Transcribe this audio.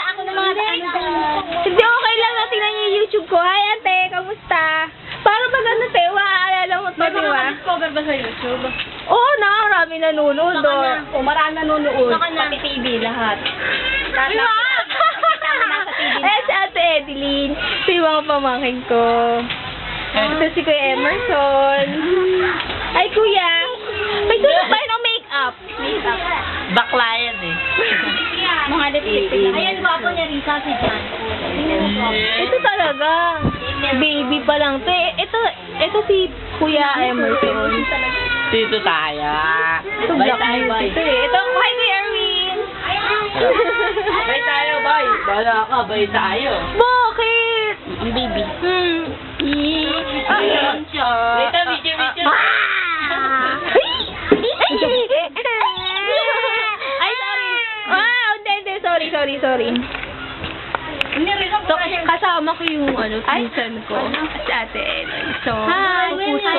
Nakakita ako ng mga Hindi, okay lang na tingnan niyo yung YouTube ko. Hi, ate. Kamusta? Para pag ano, te, maaalala mo to, di ba? discover ba sa YouTube? Oo na, marami nanonood. Saka na. O, marami nanonood. Saka na. Pati TV, lahat. Di ba? Nasa TV na. Eh, si ate Edeline. Si mga pamangkin ko. Ito si Kuya Emerson. Ay, kuya. May tulog ba yun o make-up? Makeup. Bakla yan eh. Mga lipstick. Ayan, gwapo niya rin sa si John. Ito talaga. Baby pa lang. Ito si Kuya Emerson. Dito tayo. Ito Bye black tayo, and bye. white. Ito eh. Ito, hi Kuya Erwin. Bye tayo, bye. Bala ka, bye tayo. Bakit? Ang baby. Ayun siya. Dito, video. Ay, sorry. Hindi. Sorry. So, kasama ko yung pinsan ko. Si ate Ellen. So, Hi, puso